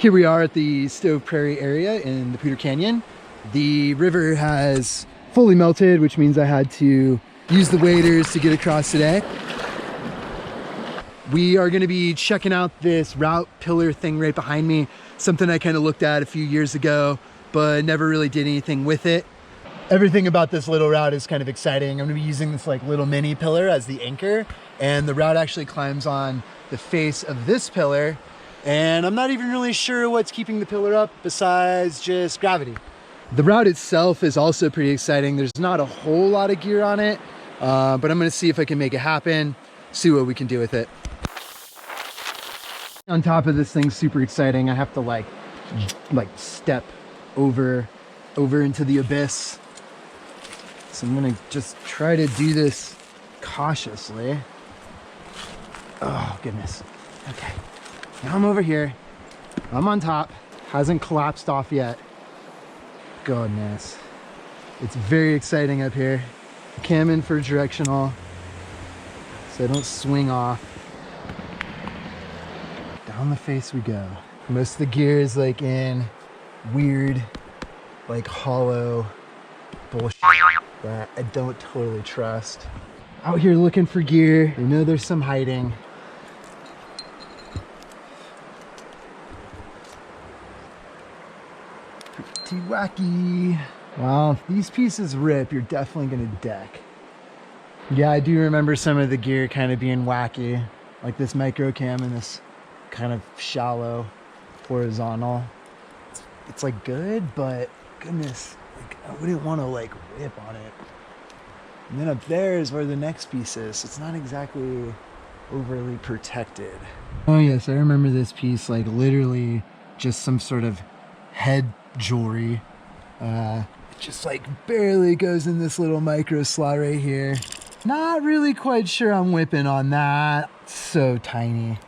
Here we are at the Stove Prairie area in the Poudre Canyon. The river has fully melted, which means I had to use the waders to get across today. We are going to be checking out this route pillar thing right behind me. Something I kind of looked at a few years ago, but never really did anything with it. Everything about this little route is kind of exciting. I'm going to be using this like little mini pillar as the anchor, and the route actually climbs on the face of this pillar. And I'm not even really sure what's keeping the pillar up besides just gravity. The route itself is also pretty exciting. There's not a whole lot of gear on it, but I'm gonna see if I can make it happen, see what we can do with it. On top of this thing's super exciting. I have to like step over into the abyss. So I'm gonna just try to do this cautiously. Oh goodness, okay. Now I'm over here, I'm on top, hasn't collapsed off yet. Goodness, it's very exciting up here. Cam in for directional, so I don't swing off. Down the face we go. Most of the gear is like in weird, like hollow bullshit that I don't totally trust. Out here looking for gear, I know there's some hiding. Pretty wacky. Well, if these pieces rip, you're definitely gonna deck. Yeah, I do remember some of the gear kind of being wacky, like this micro cam and this kind of shallow horizontal. It's like good, but goodness, like I wouldn't want to like whip on it. And then up there is where the next piece is. So it's not exactly overly protected. Oh yes, I remember this piece, like literally just some sort of head jewelry. It just like barely goes in this little micro slot right here. Not really quite sure I'm whipping on that. It's so tiny.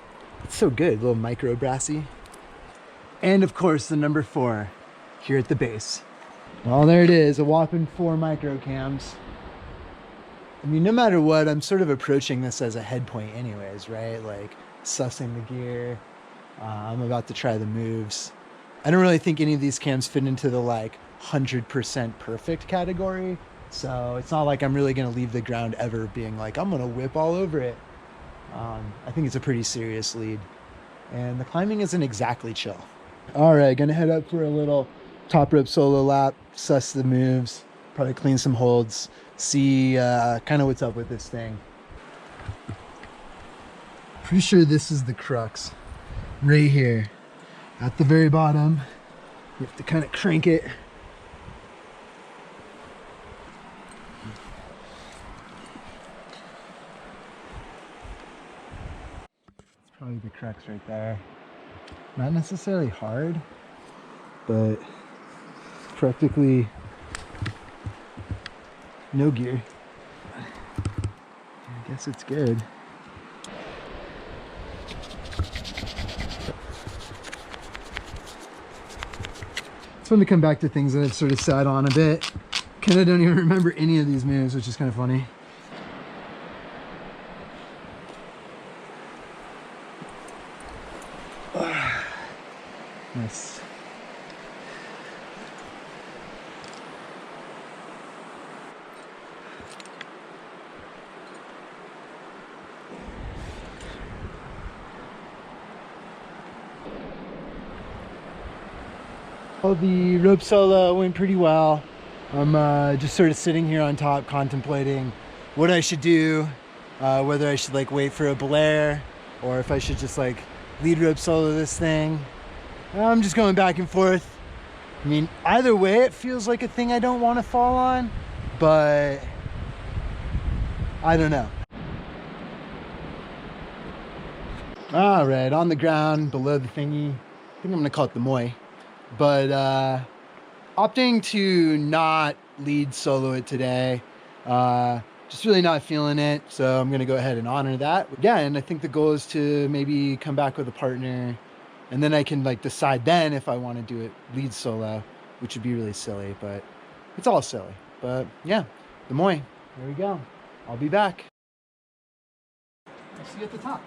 It's so good, little micro brassy. And of course the number 4 here at the base. Well, there it is, a whopping 4 micro cams. I mean, no matter what, I'm sort of approaching this as a head point anyways, right? Like sussing the gear. I'm about to try the moves. I don't really think any of these cams fit into the like 100% perfect category. So it's not like I'm really gonna leave the ground ever being like, I'm gonna whip all over it. I think it's a pretty serious lead. And the climbing isn't exactly chill. All right, gonna head up for a little top rope solo lap, suss the moves, probably clean some holds, see kind of what's up with this thing. Pretty sure this is the crux right here. At the very bottom, you have to kind of crank it. It's probably the crux right there. Not necessarily hard, but practically no gear. I guess it's good. It's fun to come back to things that I've sort of sat on a bit. Kind of don't even remember any of these moves, which is kind of funny. Nice. Well, the rope solo went pretty well. I'm just sort of sitting here on top contemplating what I should do, whether I should like wait for a belay or if I should just like lead rope solo this thing. I'm just going back and forth. I mean, either way it feels like a thing I don't want to fall on, but I don't know. All right, on the ground below the thingy. I think I'm gonna call it the Moai. But opting to not lead solo it today, just really not feeling it, so I'm gonna go ahead and honor that. Yeah, and I think the goal is to maybe come back with a partner, and then I can like decide then if I want to do it lead solo, which would be really silly, but it's all silly. But yeah, the Moai, there we go. I'll be back. I'll see you at the top.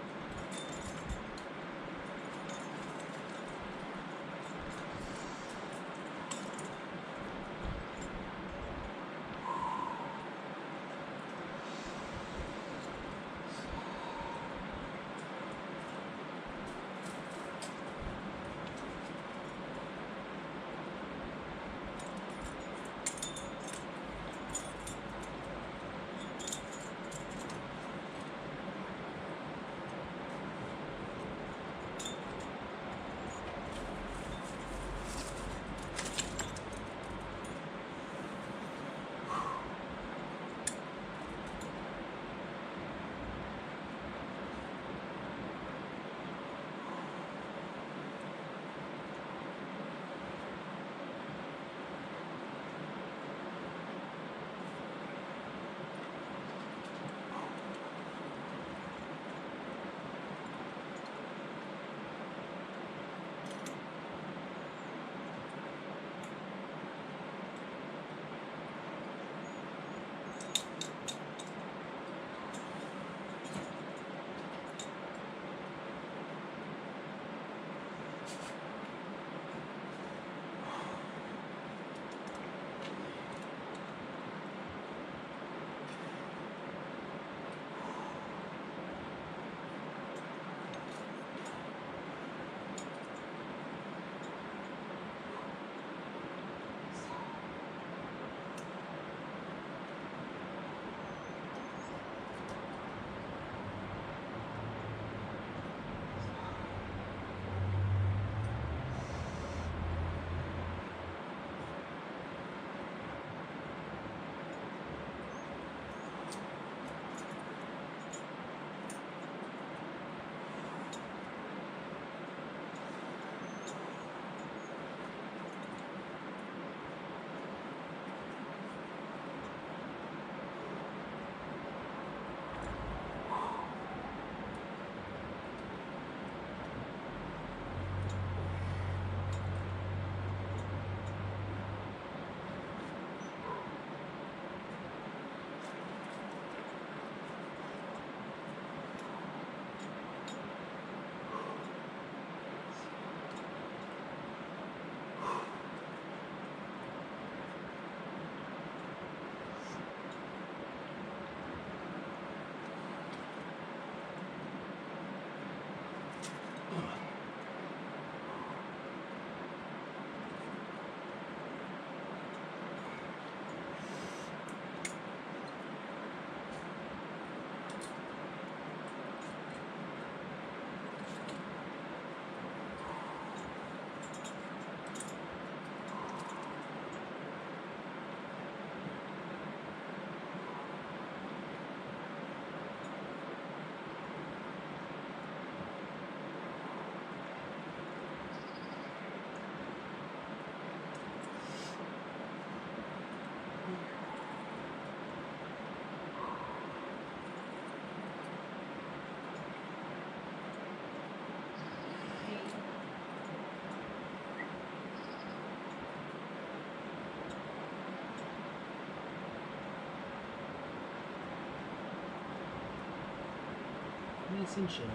Nice and chill.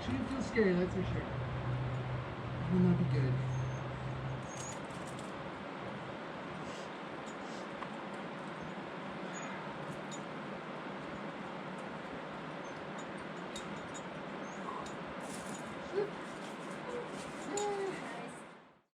She didn't feel scary, that's for sure. Wouldn't that be good?